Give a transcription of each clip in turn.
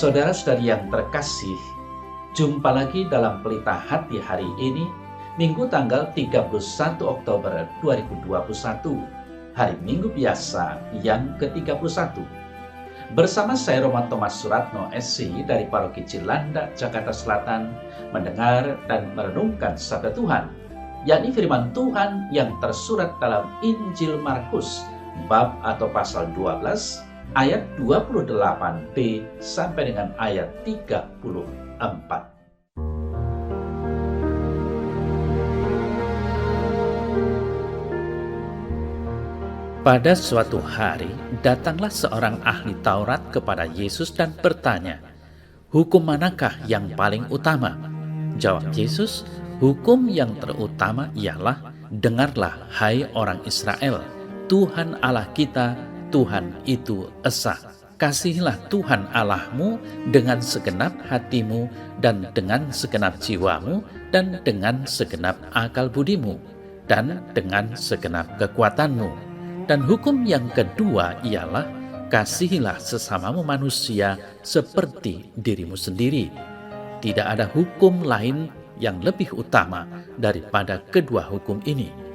Saudara-saudari yang terkasih, jumpa lagi dalam Pelita Hati hari ini, Minggu tanggal 31 Oktober 2021, hari Minggu biasa yang ke-31. Bersama saya Roman Thomas Suratno SC dari Paroki Cilanda, Jakarta Selatan, mendengar dan merenungkan sabda Tuhan, yakni firman Tuhan yang tersurat dalam Injil Markus, bab atau pasal 12, ayat 28b sampai dengan ayat 34. Pada suatu hari, datanglah seorang ahli Taurat kepada Yesus dan bertanya, "Hukum manakah yang paling utama?" Jawab Yesus, "Hukum yang terutama ialah, dengarlah hai orang Israel, Tuhan Allah kita, Tuhan itu esa. Kasihilah Tuhan Allahmu dengan segenap hatimu dan dengan segenap jiwamu dan dengan segenap akal budimu dan dengan segenap kekuatanmu. Dan hukum yang kedua ialah, kasihilah sesamamu manusia seperti dirimu sendiri. Tidak ada hukum lain yang lebih utama daripada kedua hukum ini."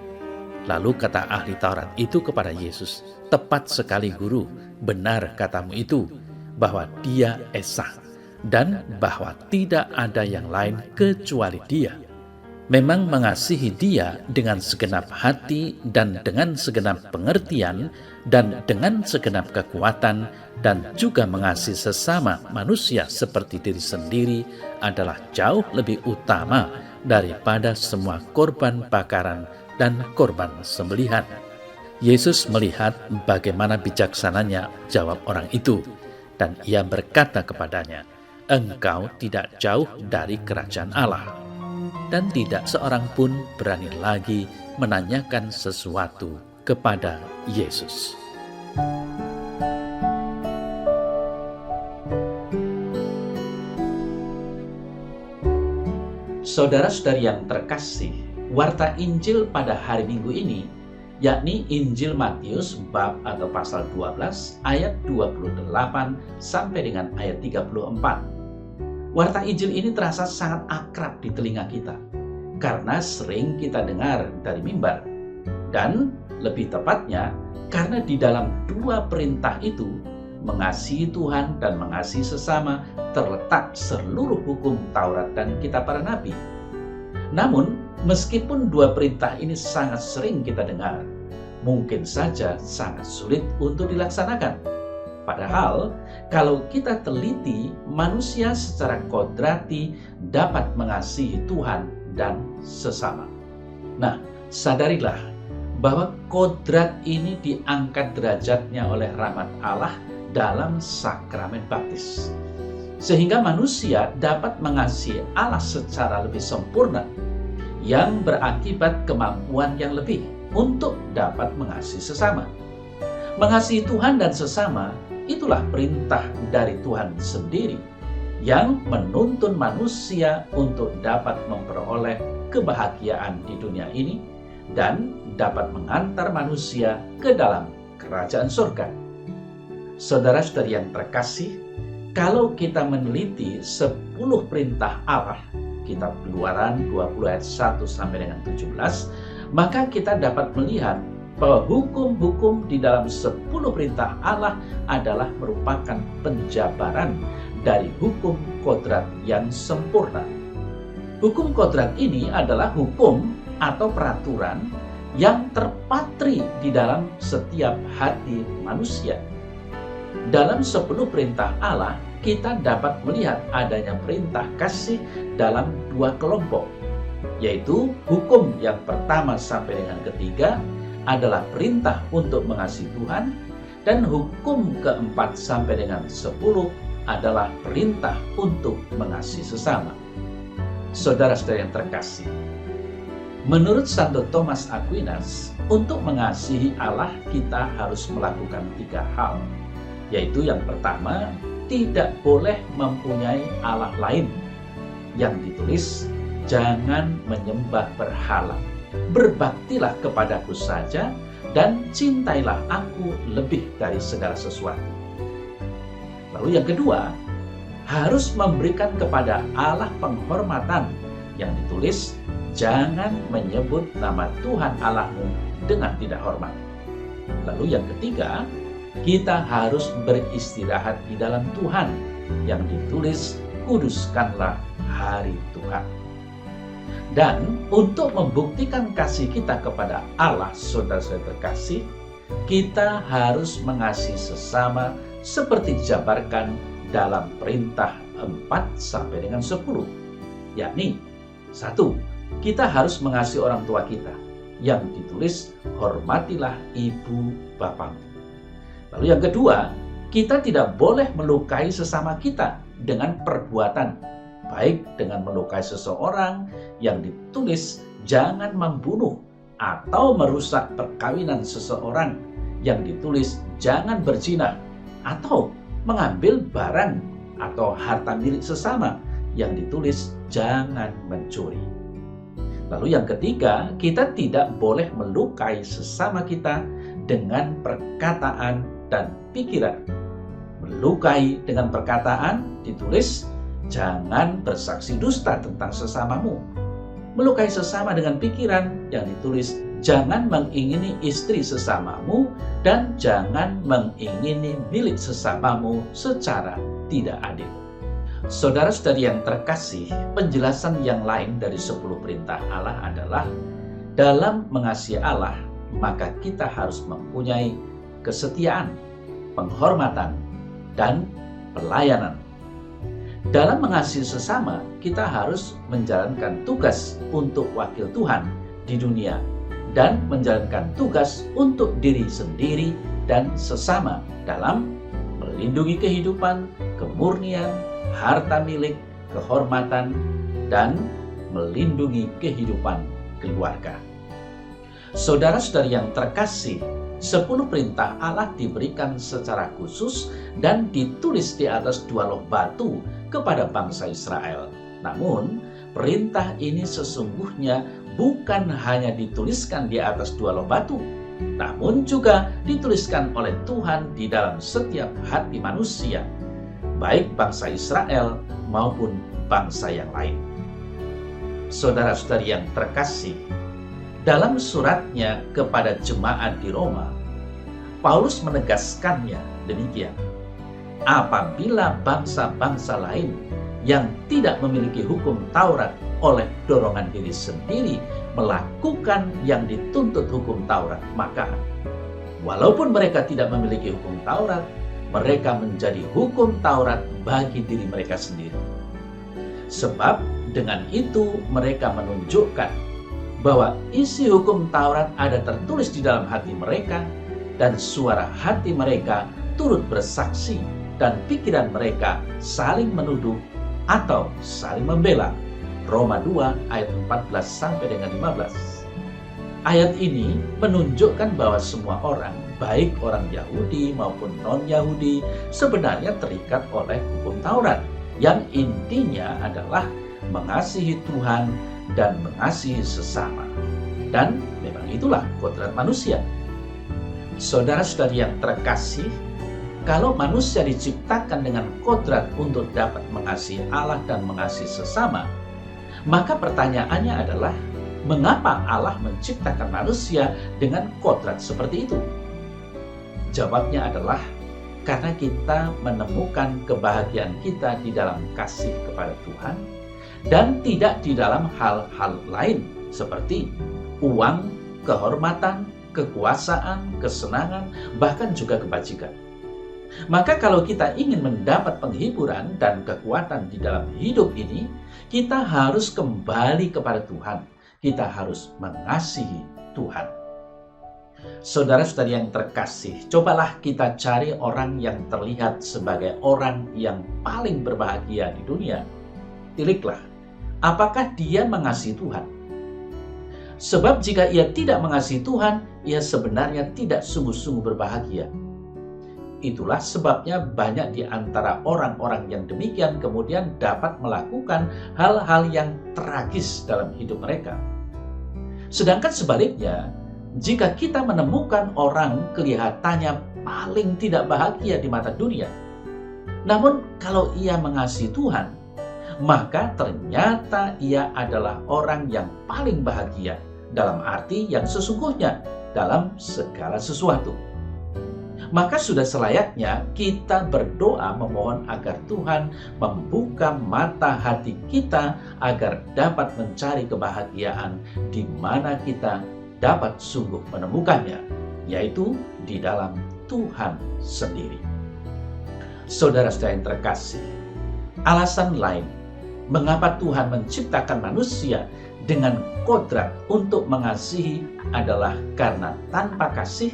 Lalu kata ahli Taurat itu kepada Yesus, "Tepat sekali Guru, benar katamu itu, bahwa Dia esa, dan bahwa tidak ada yang lain kecuali Dia. Memang mengasihi Dia dengan segenap hati dan dengan segenap pengertian dan dengan segenap kekuatan dan juga mengasihi sesama manusia seperti diri sendiri adalah jauh lebih utama daripada semua korban bakaran dan korban sembelihan." Yesus melihat bagaimana bijaksananya jawab orang itu, dan Ia berkata kepadanya, "Engkau tidak jauh dari kerajaan Allah." Dan tidak seorang pun berani lagi menanyakan sesuatu kepada Yesus. Saudara-saudari yang terkasih, warta Injil pada hari Minggu ini, yakni Injil Matius bab atau pasal 12 ayat 28 sampai dengan ayat 34. Warta Injil ini terasa sangat akrab di telinga kita, karena sering kita dengar dari mimbar. Dan lebih tepatnya, karena di dalam dua perintah itu, mengasihi Tuhan dan mengasihi sesama, terletak seluruh hukum Taurat dan kitab para nabi. Namun, meskipun dua perintah ini sangat sering kita dengar, mungkin saja sangat sulit untuk dilaksanakan. Padahal, kalau kita teliti, manusia secara kodrati dapat mengasihi Tuhan dan sesama. Nah, sadarilah bahwa kodrat ini diangkat derajatnya oleh rahmat Allah dalam sakramen baptis, sehingga manusia dapat mengasihi Allah secara lebih sempurna, yang berakibat kemampuan yang lebih untuk dapat mengasihi sesama. Mengasihi Tuhan dan sesama, itulah perintah dari Tuhan sendiri, yang menuntun manusia untuk dapat memperoleh kebahagiaan di dunia ini dan dapat mengantar manusia ke dalam kerajaan surga. Saudara-saudari yang terkasih, kalau kita meneliti 10 perintah Allah, kitab Keluaran 20 ayat 1 sampai dengan 17, maka kita dapat melihat bahwa hukum-hukum di dalam 10 perintah Allah adalah merupakan penjabaran dari hukum kodrat yang sempurna. Hukum kodrat ini adalah hukum atau peraturan yang terpatri di dalam setiap hati manusia. Dalam 10 perintah Allah, kita dapat melihat adanya perintah kasih dalam dua kelompok, yaitu hukum yang pertama sampai dengan ketiga adalah perintah untuk mengasihi Tuhan, dan hukum keempat sampai dengan 10 adalah perintah untuk mengasihi sesama. Saudara-saudara yang terkasih, menurut Santo Thomas Aquinas, untuk mengasihi Allah kita harus melakukan 3 hal, yaitu yang pertama, tidak boleh mempunyai Allah lain, yang ditulis, jangan menyembah berhala, berbaktilah kepadaku saja, dan cintailah aku lebih dari segala sesuatu. Lalu yang kedua, harus memberikan kepada Allah penghormatan yang ditulis, jangan menyebut nama Tuhan Allahmu dengan tidak hormat. Lalu yang ketiga, kita harus beristirahat di dalam Tuhan yang ditulis, kuduskanlah hari Tuhan. Dan untuk membuktikan kasih kita kepada Allah, saudara-saudara terkasih, kita harus mengasihi sesama seperti dijabarkan dalam perintah 4 sampai dengan 10. Yakni, 1. Kita harus mengasihi orang tua kita yang ditulis, hormatilah ibu bapamu. Lalu yang kedua, kita tidak boleh melukai sesama kita dengan perbuatan, baik dengan melukai seseorang yang ditulis, jangan membunuh, atau merusak perkawinan seseorang yang ditulis, jangan berzina, atau mengambil barang atau harta milik sesama yang ditulis, jangan mencuri. Lalu yang ketiga, kita tidak boleh melukai sesama kita dengan perkataan dan pikiran. Melukai dengan perkataan ditulis, jangan bersaksi dusta tentang sesamamu. Melukai sesama dengan pikiran yang ditulis, jangan mengingini istri sesamamu dan jangan mengingini milik sesamamu secara tidak adil. Saudara-saudari yang terkasih, penjelasan yang lain dari 10 perintah Allah adalah, dalam mengasihi Allah, maka kita harus mempunyai kesetiaan, penghormatan, dan pelayanan. Dalam mengasihi sesama, kita harus menjalankan tugas untuk wakil Tuhan di dunia dan menjalankan tugas untuk diri sendiri dan sesama dalam melindungi kehidupan, kemurnian, harta milik, kehormatan, dan melindungi kehidupan keluarga. Saudara-saudari yang terkasih, 10 perintah Allah diberikan secara khusus dan ditulis di atas 2 loh batu kepada bangsa Israel. Namun, perintah ini sesungguhnya bukan hanya dituliskan di atas 2 loh batu, namun juga dituliskan oleh Tuhan di dalam setiap hati manusia, baik bangsa Israel maupun bangsa yang lain. Saudara-saudari yang terkasih, dalam suratnya kepada jemaat di Roma, Paulus menegaskannya demikian, apabila bangsa-bangsa lain yang tidak memiliki hukum Taurat oleh dorongan diri sendiri melakukan yang dituntut hukum Taurat, maka walaupun mereka tidak memiliki hukum Taurat, mereka menjadi hukum Taurat bagi diri mereka sendiri. Sebab dengan itu mereka menunjukkan bahwa isi hukum Taurat ada tertulis di dalam hati mereka, dan suara hati mereka turut bersaksi, dan pikiran mereka saling menuduh atau saling membela. Roma 2 ayat 14 sampai dengan 15. Ayat ini menunjukkan bahwa semua orang, baik orang Yahudi maupun non-Yahudi, sebenarnya terikat oleh hukum Taurat, yang intinya adalah mengasihi Tuhan dan mengasihi sesama. Dan memang itulah kodrat manusia. Saudara-saudari yang terkasih, kalau manusia diciptakan dengan kodrat untuk dapat mengasihi Allah dan mengasihi sesama, maka pertanyaannya adalah, mengapa Allah menciptakan manusia dengan kodrat seperti itu? Jawabnya adalah karena kita menemukan kebahagiaan kita di dalam kasih kepada Tuhan dan tidak di dalam hal-hal lain seperti uang, kehormatan, kekuasaan, kesenangan, bahkan juga kebajikan. Maka kalau kita ingin mendapat penghiburan dan kekuatan di dalam hidup ini, kita harus kembali kepada Tuhan. Kita harus mengasihi Tuhan. Saudara-saudari yang terkasih, cobalah kita cari orang yang terlihat sebagai orang yang paling berbahagia di dunia. Tiliklah, apakah dia mengasihi Tuhan? Sebab jika ia tidak mengasihi Tuhan, ia sebenarnya tidak sungguh-sungguh berbahagia. Itulah sebabnya banyak di antara orang-orang yang demikian kemudian dapat melakukan hal-hal yang tragis dalam hidup mereka. Sedangkan sebaliknya, jika kita menemukan orang kelihatannya paling tidak bahagia di mata dunia, Namun kalau ia mengasihi Tuhan, maka ternyata ia adalah orang yang paling bahagia dalam arti yang sesungguhnya dalam segala sesuatu. Maka sudah selayaknya kita berdoa memohon agar Tuhan membuka mata hati kita agar dapat mencari kebahagiaan di mana kita dapat sungguh menemukannya, yaitu di dalam Tuhan sendiri. Saudara-saudara yang terkasih, alasan lain mengapa Tuhan menciptakan manusia dengan kodrat untuk mengasihi adalah karena tanpa kasih,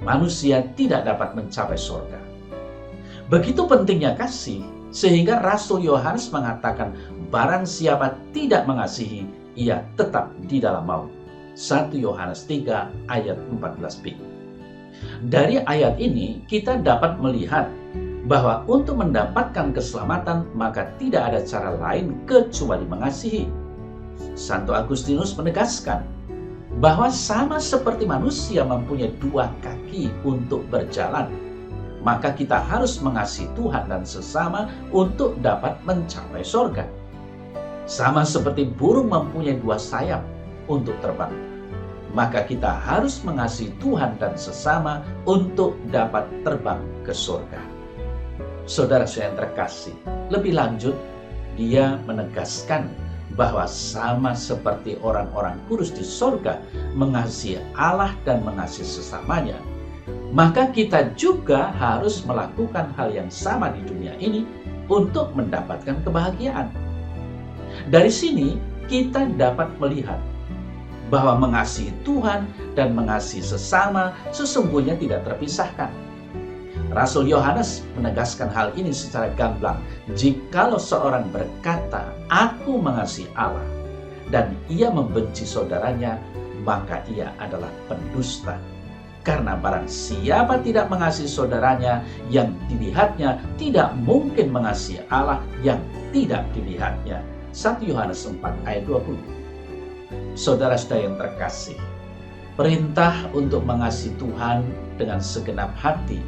manusia tidak dapat mencapai surga. Begitu pentingnya kasih, sehingga Rasul Yohanes mengatakan, barang siapa tidak mengasihi, ia tetap di dalam maut. 1 Yohanes 3 ayat 14b. Dari ayat ini kita dapat melihat bahwa untuk mendapatkan keselamatan maka tidak ada cara lain kecuali mengasihi. Santo Agustinus menegaskan bahwa sama seperti manusia mempunyai dua kaki untuk berjalan, maka kita harus mengasihi Tuhan dan sesama untuk dapat mencapai surga. Sama seperti burung mempunyai dua sayap untuk terbang, maka kita harus mengasihi Tuhan dan sesama untuk dapat terbang ke surga. Saudara saya yang terkasih, lebih lanjut dia menegaskan bahwa sama seperti orang-orang kudus di surga mengasihi Allah dan mengasihi sesamanya, maka kita juga harus melakukan hal yang sama di dunia ini untuk mendapatkan kebahagiaan. Dari sini kita dapat melihat bahwa mengasihi Tuhan dan mengasihi sesama sesungguhnya tidak terpisahkan. Rasul Yohanes menegaskan hal ini secara gamblang. Jikalau seorang berkata, aku mengasihi Allah, dan ia membenci saudaranya, maka ia adalah pendusta. Karena barang siapa tidak mengasihi saudaranya yang dilihatnya, tidak mungkin mengasihi Allah yang tidak dilihatnya. 1 Yohanes 4 ayat 20. Saudara-saudara yang terkasih, perintah untuk mengasihi Tuhan dengan segenap hati,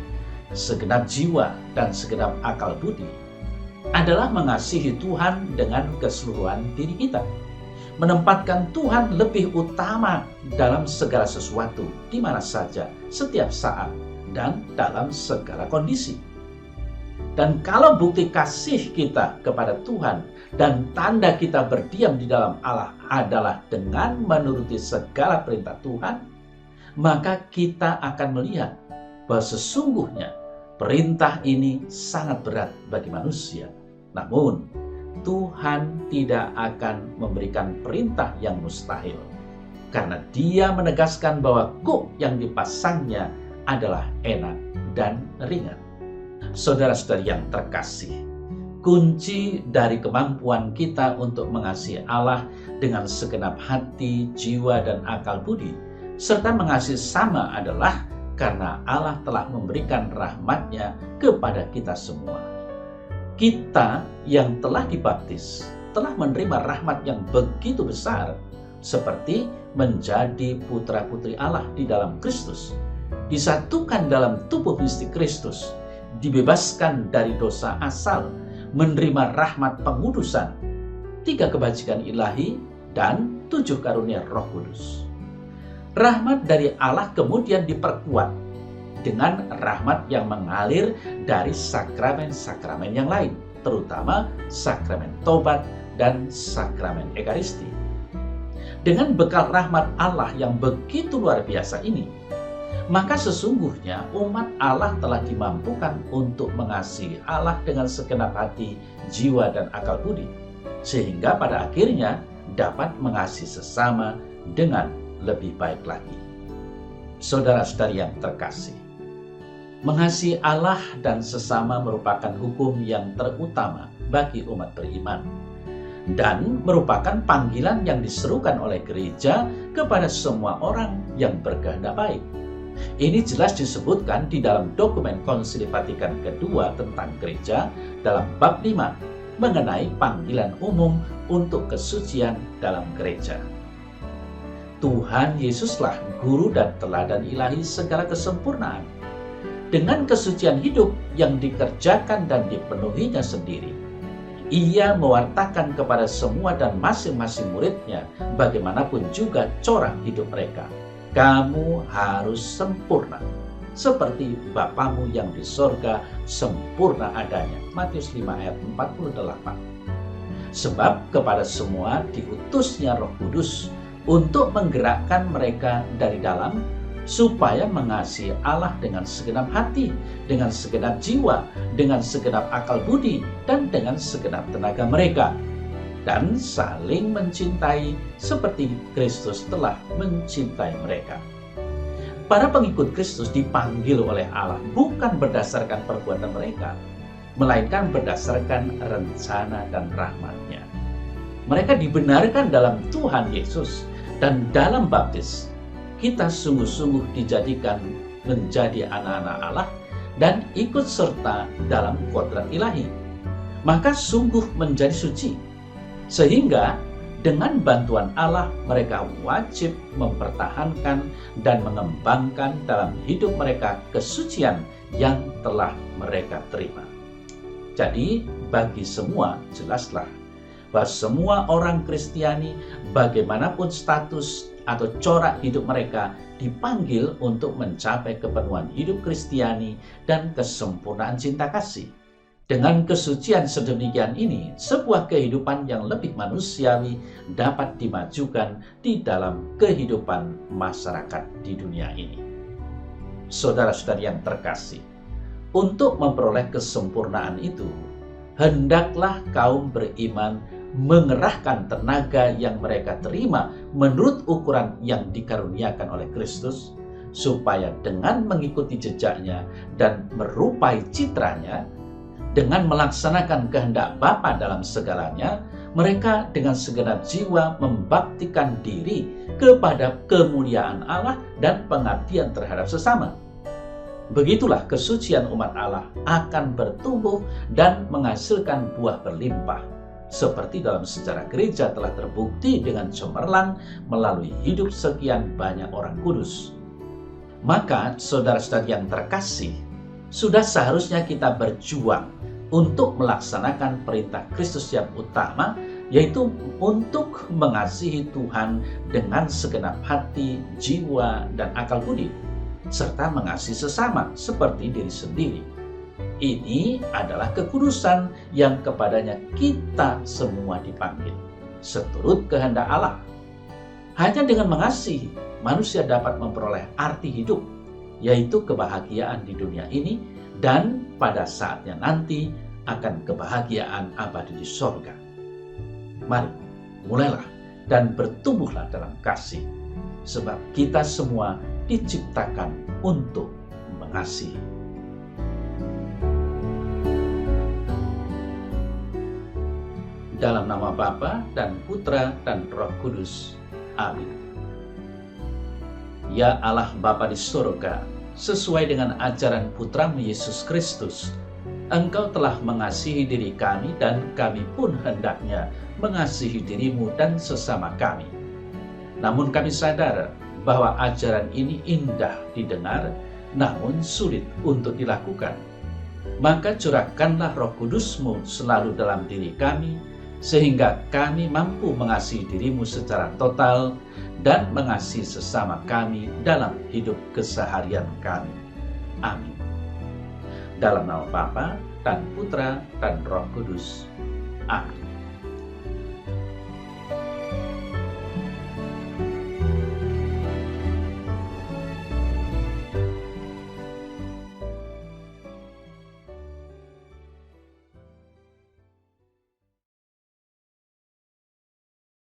segenap jiwa, dan segenap akal budi adalah mengasihi Tuhan dengan keseluruhan diri kita. Menempatkan Tuhan lebih utama dalam segala sesuatu, di mana saja, setiap saat, dan dalam segala kondisi. Dan kalau bukti kasih kita kepada Tuhan dan tanda kita berdiam di dalam Allah adalah dengan menuruti segala perintah Tuhan, maka kita akan melihat bahwa sesungguhnya perintah ini sangat berat bagi manusia. Namun, Tuhan tidak akan memberikan perintah yang mustahil, karena Dia menegaskan bahwa kuk yang dipasangnya adalah enak dan ringan. Saudara-saudari yang terkasih, kunci dari kemampuan kita untuk mengasihi Allah dengan segenap hati, jiwa, dan akal budi, serta mengasihi sama adalah karena Allah telah memberikan rahmat-Nya kepada kita semua. Kita yang telah dibaptis telah menerima rahmat yang begitu besar, seperti menjadi putra-putri Allah di dalam Kristus, disatukan dalam tubuh mistik Kristus, dibebaskan dari dosa asal, menerima rahmat pengudusan, 3 kebajikan ilahi, dan 7 karunia Roh Kudus. Rahmat dari Allah kemudian diperkuat dengan rahmat yang mengalir dari sakramen-sakramen yang lain, terutama sakramen tobat dan sakramen ekaristi. Dengan bekal rahmat Allah yang begitu luar biasa ini, maka sesungguhnya umat Allah telah dimampukan untuk mengasihi Allah dengan segenap hati, jiwa, dan akal budi, sehingga pada akhirnya dapat mengasihi sesama dengan lebih baik lagi. Saudara-saudari yang terkasih, mengasihi Allah dan sesama merupakan hukum yang terutama bagi umat beriman dan merupakan panggilan yang diserukan oleh gereja kepada semua orang yang berkehendak baik. Ini jelas disebutkan di dalam dokumen Konsili Vatikan kedua tentang gereja dalam bab 5 mengenai panggilan umum untuk kesucian dalam gereja. Tuhan Yesuslah guru dan teladan ilahi segala kesempurnaan. dengan kesucian hidup yang dikerjakan dan dipenuhinya sendiri. Ia mewartakan kepada semua dan masing-masing muridnya bagaimanapun juga corak hidup mereka. Kamu harus sempurna, seperti Bapamu yang di sorga sempurna adanya. Matius 5 ayat 48. Sebab kepada semua diutusnya Roh Kudus untuk menggerakkan mereka dari dalam, supaya mengasihi Allah dengan segenap hati, dengan segenap jiwa, dengan segenap akal budi, dan dengan segenap tenaga mereka, dan saling mencintai seperti Kristus telah mencintai mereka. Para pengikut Kristus dipanggil oleh Allah bukan berdasarkan perbuatan mereka, melainkan berdasarkan rencana dan rahmat-Nya. Mereka dibenarkan dalam Tuhan Yesus, dan dalam baptis kita sungguh-sungguh dijadikan menjadi anak-anak Allah dan ikut serta dalam kodrat ilahi. Maka sungguh menjadi suci. Sehingga dengan bantuan Allah mereka wajib mempertahankan dan mengembangkan dalam hidup mereka kesucian yang telah mereka terima. Jadi bagi semua jelaslah bahwa semua orang Kristiani bagaimanapun status atau corak hidup mereka dipanggil untuk mencapai kepenuhan hidup Kristiani dan kesempurnaan cinta kasih. Dengan kesucian sedemikian ini, sebuah kehidupan yang lebih manusiawi dapat dimajukan di dalam kehidupan masyarakat di dunia ini. Saudara-saudari yang terkasih, untuk memperoleh kesempurnaan itu, hendaklah kaum beriman mengerahkan tenaga yang mereka terima menurut ukuran yang dikaruniakan oleh Kristus, supaya dengan mengikuti jejaknya dan merupai citranya, dengan melaksanakan kehendak Bapa dalam segalanya, mereka dengan segenap jiwa membaktikan diri kepada kemuliaan Allah dan pengabdian terhadap sesama. Begitulah kesucian umat Allah akan bertumbuh dan menghasilkan buah berlimpah, seperti dalam sejarah gereja telah terbukti dengan cemerlang melalui hidup sekian banyak orang kudus. Maka saudara-saudari yang terkasih, sudah seharusnya kita berjuang untuk melaksanakan perintah Kristus yang utama, yaitu untuk mengasihi Tuhan dengan segenap hati, jiwa, dan akal budi, serta mengasihi sesama seperti diri sendiri. Ini adalah kekudusan yang kepadanya kita semua dipanggil, seturut kehendak Allah. Hanya dengan mengasihi, manusia dapat memperoleh arti hidup, yaitu kebahagiaan di dunia ini, dan pada saatnya nanti akan kebahagiaan abadi di sorga. Mari, mulailah dan bertumbuhlah dalam kasih, sebab kita semua diciptakan untuk mengasihi. Dalam nama Bapa dan Putra dan Roh Kudus. Amin. Ya Allah Bapa di surga, sesuai dengan ajaran Putramu Yesus Kristus, Engkau telah mengasihi diri kami dan kami pun hendaknya mengasihi dirimu dan sesama kami. Namun kami sadar bahwa ajaran ini indah didengar, namun sulit untuk dilakukan. Maka curahkanlah Roh Kudus-Mu selalu dalam diri kami, sehingga kami mampu mengasihi dirimu secara total dan mengasihi sesama kami dalam hidup keseharian kami. Amin. Dalam nama Bapa dan Putra dan Roh Kudus. Amin.